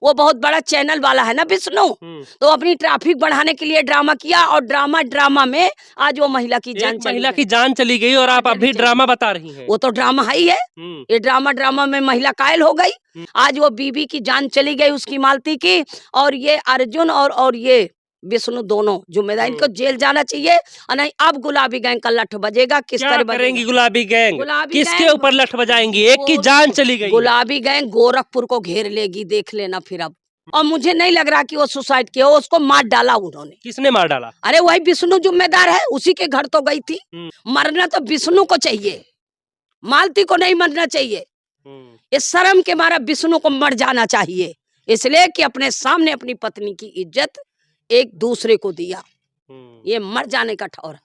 वो बहुत बड़ा चैनल वाला है ना विष्णु, तो अपनी ट्रैफिक बढ़ाने के लिए ड्रामा किया और ड्रामा में आज वो महिला की जान चली महिला गई। की जान चली गई और आप अभी ड्रामा बता रही हैं। वो तो ड्रामा है ही है। ये ड्रामा में महिला कायल हो गई। आज वो बीबी की जान चली गई उसकी मालती की, और ये अर्जुन और ये विष्णु दोनों जिम्मेदार, इनको जेल जाना चाहिए। और नहीं अब गुलाबी गैंग का लठ बजेगा। किस तरह करेंगी गुलाबी गैंग? किसके गैंग ऊपर लठ बजाएंगी? एक की जान चली गई। गुलाबी गैंग गोरखपुर को घेर लेगी, देख लेना फिर अब। और मुझे नहीं लग रहा कि वो सुसाइड किया, उसको मार डाला उन्होंने। किसने मार डाला? अरे वही विष्णु जिम्मेदार है, उसी के घर तो गई थी। मरना तो विष्णु को चाहिए, मालती को नहीं मरना चाहिए। इस शर्म के मारा विष्णु को मर जाना चाहिए, इसलिए कि अपने सामने अपनी पत्नी की इज्जत एक दूसरे को दिया। ये मर जाने का ठौर है।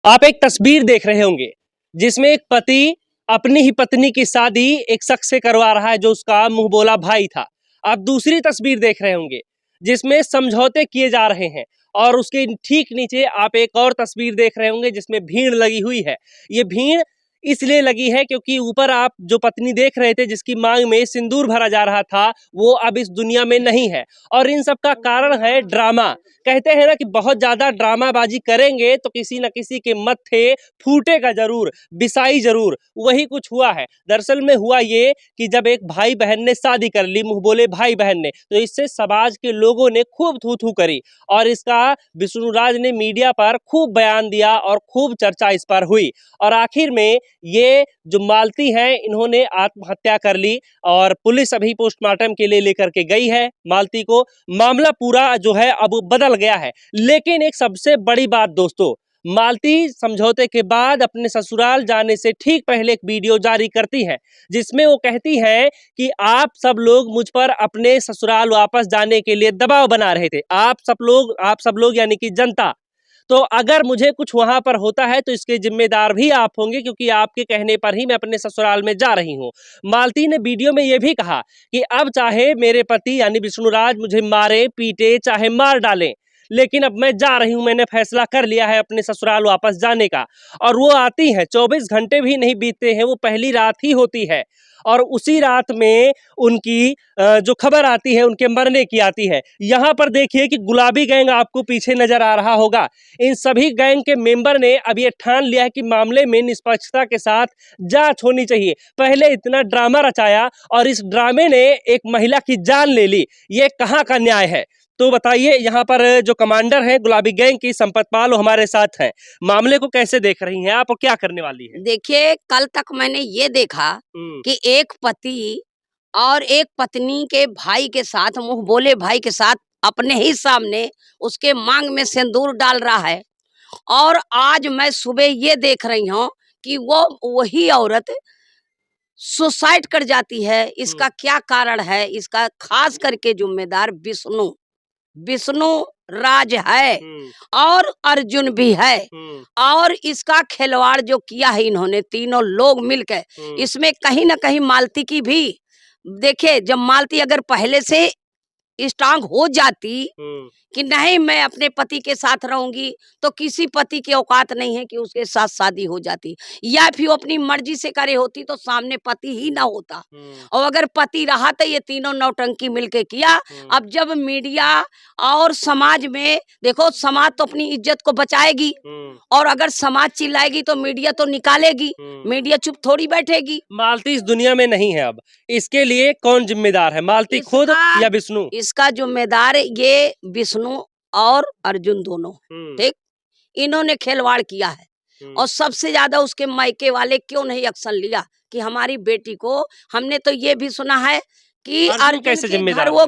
आप एक तस्वीर देख रहे होंगे जिसमें एक पति अपनी ही पत्नी की शादी एक शख्स से करवा रहा है जो उसका मुंह बोला भाई था। आप दूसरी तस्वीर देख रहे होंगे जिसमें समझौते किए जा रहे हैं, और उसके ठीक नीचे आप एक और तस्वीर देख रहे होंगे जिसमें भीड़ लगी हुई है। ये भीड़ इसलिए लगी है क्योंकि ऊपर आप जो पत्नी देख रहे थे जिसकी मांग में सिंदूर भरा जा रहा था, वो अब इस दुनिया में नहीं है। और इन सब का कारण है ड्रामा। कहते हैं ना कि बहुत ज्यादा ड्रामाबाजी करेंगे तो किसी न किसी के मत्थे फूटेगा जरूर, बिसाई जरूर। वही कुछ हुआ है। दरअसल में हुआ ये कि जब एक भाई बहन ने शादी कर ली, मुंह बोले भाई बहन ने, तो इससे समाज के लोगों ने खूब थू थू करी, और इसका विष्णुराज ने मीडिया पर खूब बयान दिया और खूब चर्चा इस पर हुई। और आखिर में ये जो मालती है इन्होंने आत्महत्या कर ली, और पुलिस अभी पोस्टमार्टम के लिए लेकर के गई है मालती को। मामला पूरा जो है अब बदल गया है। लेकिन एक सबसे बड़ी बात दोस्तों, मालती समझौते के बाद अपने ससुराल जाने से ठीक पहले एक वीडियो जारी करती है जिसमें वो कहती है कि आप सब लोग मुझ पर अपने ससुराल वापस जाने के लिए दबाव बना रहे थे। आप सब लोग यानी कि जनता। तो अगर मुझे कुछ वहां पर होता है तो इसके जिम्मेदार भी आप होंगे, क्योंकि आपके कहने पर ही मैं अपने ससुराल में जा रही हूँ। मालती ने वीडियो में यह भी कहा कि अब चाहे मेरे पति यानी विष्णुराज मुझे मारे पीटे चाहे मार डालें, लेकिन अब मैं जा रही हूं, मैंने फैसला कर लिया है अपने ससुराल वापस जाने का। और वो आती है, 24 घंटे भी नहीं बीतते हैं, वो पहली रात ही होती है, और उसी रात में उनकी जो खबर आती है उनके मरने की आती है। यहाँ पर देखिए कि गुलाबी गैंग आपको पीछे नजर आ रहा होगा। इन सभी गैंग के मेंबर ने अब ये ठान लिया है कि मामले में निष्पक्षता के साथ जांच होनी चाहिए। पहले इतना ड्रामा रचाया और इस ड्रामे ने एक महिला की जान ले ली, ये कहाँ का न्याय है? तो बताइए, यहाँ पर जो कमांडर हैं गुलाबी गैंग की संपत पाल हमारे साथ हैं। मामले को कैसे देख रही हैं आप और क्या करने वाली है? देखिए, कल तक मैंने ये देखा कि एक पति और एक पत्नी के भाई के साथ, मुंह बोले भाई के साथ, अपने ही सामने उसके मांग में सिंदूर डाल रहा है। और आज मैं सुबह ये देख रही हूँ कि वो वही औरत सुसाइड कर जाती है। इसका क्या कारण है? इसका खास करके जिम्मेदार विष्णु राज है और अर्जुन भी है। और इसका खिलवाड़ जो किया है इन्होंने तीनों लोग मिलकर, इसमें कहीं ना कहीं मालती की भी। देखिए, जब मालती अगर पहले से स्ट्रांग हो जाती कि नहीं मैं अपने पति के साथ रहूंगी, तो किसी पति की औकात नहीं है कि उसके साथ शादी हो जाती, या फिर वो अपनी मर्जी से करे होती तो सामने पति ही ना होता। और अगर पति रहा तो ये तीनों नौटंकी मिलके किया। अब जब मीडिया और समाज में देखो, समाज तो अपनी इज्जत को बचाएगी, और अगर समाज चिल्लाएगी तो मीडिया तो निकालेगी। मीडिया चुप थोड़ी बैठेगी। मालती इस दुनिया में नहीं है अब, इसके लिए कौन जिम्मेदार है, मालती खुद या विष्णु? इसका जिम्मेदार ये विष्णु और अर्जुन दोनों, ठीक। इन्होंने खिलवाड़ किया है। और सबसे ज्यादा उसके मायके वाले क्यों नहीं एक्शन लिया कि हमारी बेटी को। हमने तो ये भी सुना है कि अर्जुन कैसे के जिम्मेदार घर वो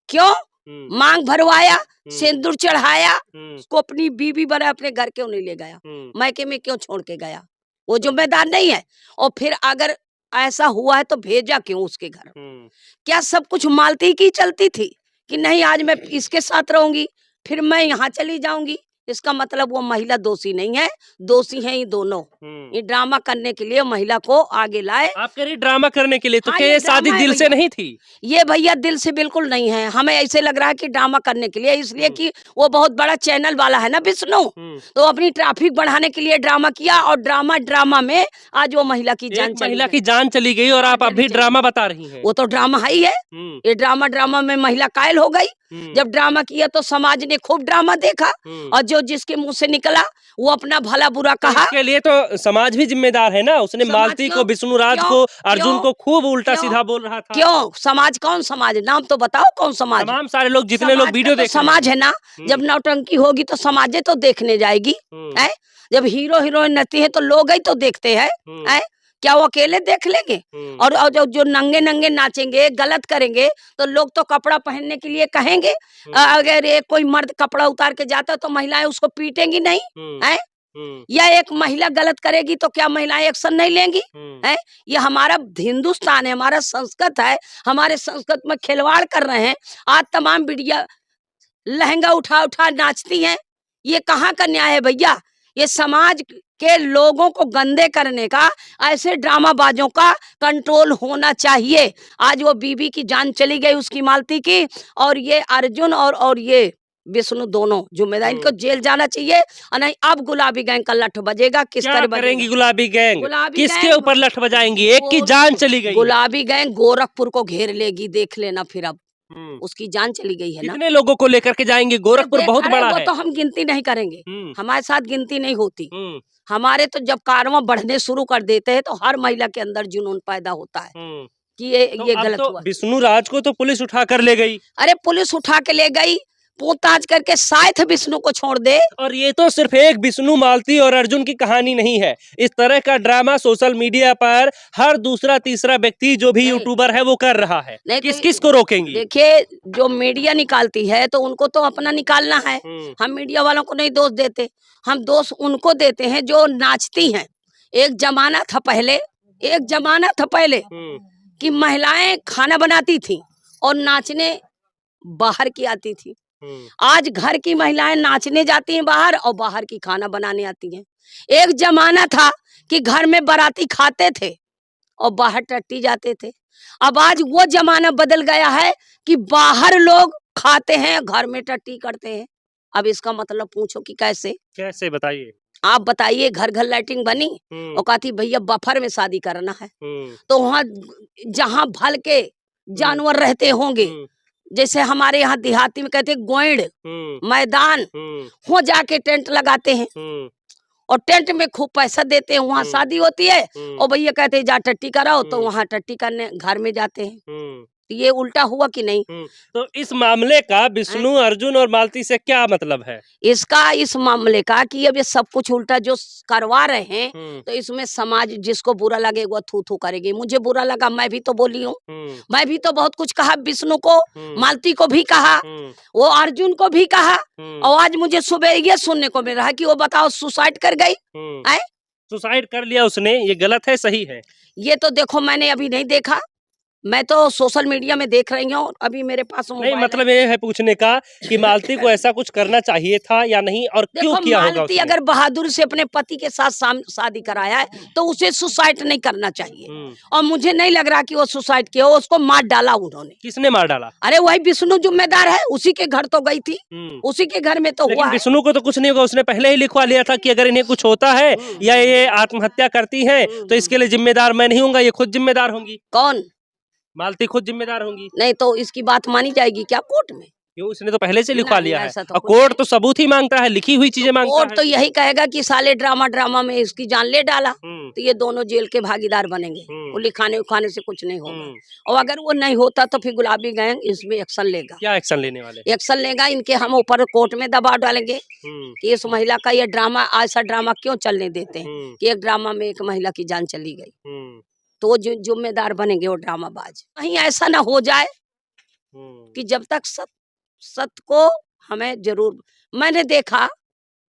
क्यों मांग भरवाया, सिंदूर चढ़ाया, उसको अपनी बीवी बना अपने घर क्यों नहीं ले गया, मायके में क्यों छोड़ के गया? वो जिम्मेदार नहीं है। और फिर अगर ऐसा हुआ है तो भेजा क्यों उसके घर? क्या सब कुछ मालती की चलती थी कि नहीं आज मैं इसके साथ रहूंगी फिर मैं यहाँ चली जाऊंगी? इसका मतलब वो महिला दोषी नहीं है, दोषी है ये दोनों। ये ड्रामा करने के लिए महिला को आगे लाए। आप कह रही ड्रामा करने के लिए, तो हाँ, क्या ये ये शादी ड्रामा है दिल से भैया। नहीं थी? ये भैया दिल से बिल्कुल नहीं है, हमें ऐसे लग रहा है कि ड्रामा करने के लिए, इसलिए कि वो बहुत बड़ा चैनल वाला है ना विष्णु, तो अपनी ट्रैफिक बढ़ाने के लिए ड्रामा किया, और ड्रामा में आज वो महिला की जान एक चली महिला गई। की जान चली गई और हाँ, आप अभी चली ड्रामा बता रही हैं। वो तो ड्रामा है ही है। ये ड्रामा में महिला कायल हो गई। हम्म। जब ड्रामा किया तो समाज ने खूब ड्रामा देखा, और जो जिसके मुंह से निकला वो अपना भला बुरा तो कहा। इसके लिए तो समाज भी जिम्मेदार है ना, उसने समाज मालती को, क्यों? विष्णुराज क्यों? को, अर्जुन क्यों? को खूब उल्टा क्यों? सीधा बोल रहा था। क्यों समाज? कौन समाज? नाम तो बताओ कौन समाज? तमाम सारे लोग, जितने लोग समाज वीडियो का तो देख रहे समाज हैं। है ना। जब नौटंकी होगी तो समाजे तो देखने जाएगी। है जब हीरो हीरोइन नचती है तो लोग ही तो देखते हैं। है क्या वो अकेले देख लेंगे? और जो नंगे नंगे नाचेंगे, गलत करेंगे, तो लोग तो कपड़ा पहनने के लिए कहेंगे। अगर एक कोई मर्द कपड़ा उतार के जाता है तो महिलाएं उसको पीटेंगी नहीं? है या एक महिला गलत करेगी तो क्या महिलाएं एक्शन नहीं लेंगी? है ये हमारा हिंदुस्तान है, हमारा संस्कृत है, हमारे संस्कृत में खिलवाड़ कर रहे हैं। आज तमाम बिटिया लहंगा उठा उठा नाचती हैं। ये कहाँ का न्याय है भैया? ये समाज के लोगों को गंदे करने का, ऐसे ड्रामाबाजों का कंट्रोल होना चाहिए। आज वो बीबी की जान चली गई उसकी मालती की, और ये अर्जुन और ये विष्णु दोनों जिम्मेदार, इनको जेल जाना चाहिए। और नहीं अब गुलाबी गैंग का लठ बजेगा। किस क्या तरह करेंगी बजेगा? गुलाबी गैंग? गुलाबी किसके गैंग ऊपर लठ बजाएंगी? एक की जान चली गई है। गुलाबी गैंग गोरखपुर को घेर लेगी, देख लेना फिर। अब उसकी जान चली गई है ना। कितने लोगों को लेकर के जाएंगे? गोरखपुर बहुत अरे बड़ा वो है। तो हम गिनती नहीं करेंगे, हमारे साथ गिनती नहीं होती। हम्म। हमारे तो जब कारवां बढ़ने शुरू कर देते हैं तो हर महिला के अंदर जुनून पैदा होता है कि तो ये अब गलत तो हुआ। विष्णुराज को तो पुलिस उठा कर ले गई, अरे पुलिस उठा के ले गई, पूछताछ करके शायद विष्णु को छोड़ दे। और ये तो सिर्फ एक विष्णु, मालती और अर्जुन की कहानी नहीं है। इस तरह का ड्रामा सोशल मीडिया पर हर दूसरा तीसरा व्यक्ति जो भी यूट्यूबर है वो कर रहा है। किस किस को रोकेंगी? देखिए जो मीडिया निकालती है तो उनको तो अपना निकालना है। हम मीडिया वालों को नहीं दोष देते, हम दोष उनको देते हैं जो नाचती हैं। एक जमाना था पहले, एक जमाना था पहले कि महिलाएं खाना बनाती थी और नाचने बाहर की आती थी। आज घर की महिलाएं नाचने जाती हैं बाहर, और बाहर की खाना बनाने आती हैं। एक जमाना था कि घर में बाराती खाते थे और बाहर टट्टी जाते थे। अब आज वो जमाना बदल गया है कि बाहर लोग खाते हैं, घर में टट्टी करते हैं। अब इसका मतलब पूछो कि कैसे? कैसे बताइए? आप बताइए। घर घर लाइटिंग बनी और कहती भैया बफर में शादी करना है, तो वहाँ जहाँ भल के जानवर रहते होंगे, जैसे हमारे यहाँ देहाती में कहते गोइड़ मैदान, हो जाके टेंट लगाते हैं और टेंट में खूब पैसा देते हैं। वहाँ शादी होती है और भैया कहते हैं जा टट्टी कराओ, तो वहाँ टट्टी करने घर में जाते हैं। ये उल्टा हुआ कि नहीं? तो इस मामले का विष्णु, अर्जुन और मालती से क्या मतलब है? इसका इस मामले का कि अब ये सब कुछ उल्टा जो करवा रहे हैं, तो इसमें समाज जिसको बुरा लगे वो थू थू करेगी। मुझे बुरा लगा, मैं भी तो बोली हूँ, मैं भी तो बहुत कुछ कहा, विष्णु को, मालती को भी कहा, वो अर्जुन को भी कहा, और आज मुझे सुबह ये सुनने को मिल रहा है कि वो बताओ सुसाइड कर गई। सुसाइड कर लिया उसने, ये गलत है सही है? ये तो देखो मैंने अभी नहीं देखा, मैं तो सोशल मीडिया में देख रही हूँ। अभी मेरे पास नहीं, मतलब ये है पूछने का कि मालती को ऐसा कुछ करना चाहिए था या नहीं, और क्यों किया होगा मालती उसने? अगर बहादुर से अपने पति के साथ शादी कराया है तो उसे सुसाइड नहीं करना चाहिए, और मुझे नहीं लग रहा कि वो सुसाइड किया, उसको मार डाला उन्होंने। किसने मार डाला? अरे वही विष्णु जिम्मेदार है, उसी के घर तो गई थी, उसी के घर में तो हुआ है। विष्णु को तो कुछ नहीं होगा, उसने पहले ही लिखवा लिया था कि अगर इन्हें कुछ होता है या ये आत्महत्या करती है तो इसके लिए जिम्मेदार मैं नहीं हूँगा, ये खुद जिम्मेदार होंगी। कौन? मालती खुद जिम्मेदार होंगी। नहीं तो इसकी बात मानी जाएगी क्या कोर्ट में? क्यों, उसने तो पहले से लिखवा लिया है, तो और कोर्ट तो सबूत ही मांगता है, लिखी हुई चीजें मांगता है। कोर्ट तो यही कहेगा कि साले ड्रामा में इसकी जान ले डाला, तो ये दोनों जेल के भागीदार बनेंगे। वो लिखाने उखाने से कुछ नहीं होगा, और अगर वो नहीं होता तो फिर गुलाबी गैंग इसमें एक्शन लेगा। क्या एक्शन लेने वाले? एक्शन लेगा, इनके हम ऊपर कोर्ट में दबाव डालेंगे कि इस महिला का ये ड्रामा, ऐसा ड्रामा क्यों चलने देते हैं कि एक ड्रामा में एक महिला की जान चली गई, तो वो जो जिम्मेदार बनेंगे वो ड्रामाबाज। कहीं ऐसा ना हो जाए कि जब तक सत्य को हमें जरूर, मैंने देखा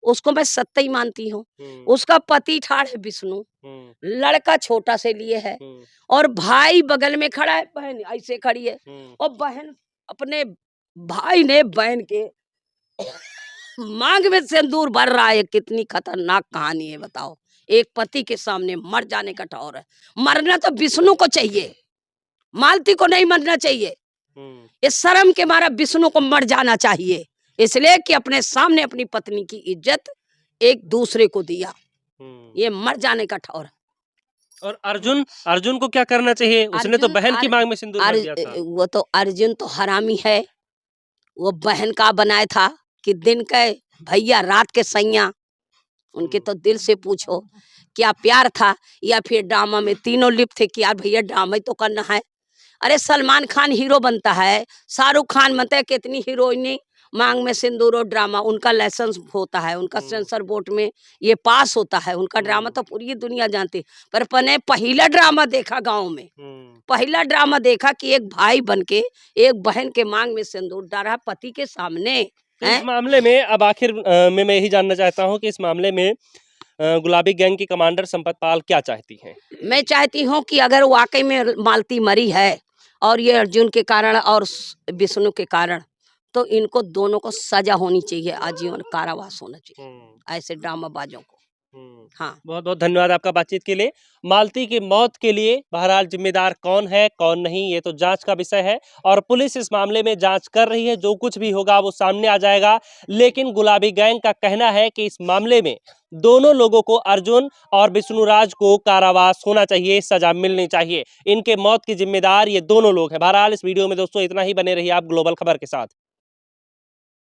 उसको, मैं सत्य ही मानती हूँ। उसका पति ठाड़ है विष्णु, लड़का छोटा से लिए है, और भाई बगल में खड़ा है, बहन ऐसे खड़ी है, और बहन अपने भाई ने बहन के मांग में सिंदूर भर रहा है। कितनी खतरनाक कहानी है बताओ। एक पति के सामने मर जाने का ठौर है। मरना तो विष्णु को चाहिए, मालती को नहीं मरना चाहिए। इस शर्म के मारा विष्णु को मर जाना चाहिए, इसलिए कि अपने सामने अपनी पत्नी की इज्जत एक दूसरे को दिया। ये मर जाने का ठौर है। और अर्जुन अर्जुन को क्या करना चाहिए? उसने तो बहन की मांग में सिंदूर भर दिया था। वो तो अर्जुन तो हरामी है। वो बहन का बनाया था कि दिन के भैया रात के सैया। उनके तो दिल से पूछो क्या प्यार था या फिर ड्रामा में तीनों लिप्त थे कि यार भैया ड्रामा ही तो करना है। अरे सलमान खान हीरो बनता है, शाहरुख खान बनता है, कितनी हीरोइनी मांग में सिंदूर और ड्रामा। उनका लाइसेंस होता है, उनका सेंसर बोर्ड में ये पास होता है, उनका ड्रामा तो पूरी दुनिया जानती। पर पने पहला ड्रामा देखा गांव में, पहला ड्रामा देखा कि एक भाई बनके एक बहन के मांग में सिंदूर डाला पति के सामने। इस मामले में अब आखिर में मैं यही जानना चाहता हूँ कि इस मामले में गुलाबी गैंग की कमांडर संपत पाल क्या चाहती हैं? मैं चाहती हूँ कि अगर वाकई में मालती मरी है और ये अर्जुन के कारण और विष्णु के कारण, तो इनको दोनों को सजा होनी चाहिए, आजीवन कारावास होना चाहिए ऐसे ड्रामाबाजों को। हाँ, बहुत बहुत धन्यवाद आपका बातचीत के लिए। मालती की मौत के लिए बहरहाल जिम्मेदार कौन है कौन नहीं ये तो जांच का विषय है और पुलिस इस मामले में जांच कर रही है। जो कुछ भी होगा वो सामने आ जाएगा। लेकिन गुलाबी गैंग का कहना है कि इस मामले में दोनों लोगों को, अर्जुन और विष्णुराज को, कारावास होना चाहिए, सजा मिलनी चाहिए। इनके मौत की जिम्मेदार ये दोनों लोग हैं। बहरहाल इस वीडियो में दोस्तों इतना ही। बने रहिए आप ग्लोबल खबर के साथ।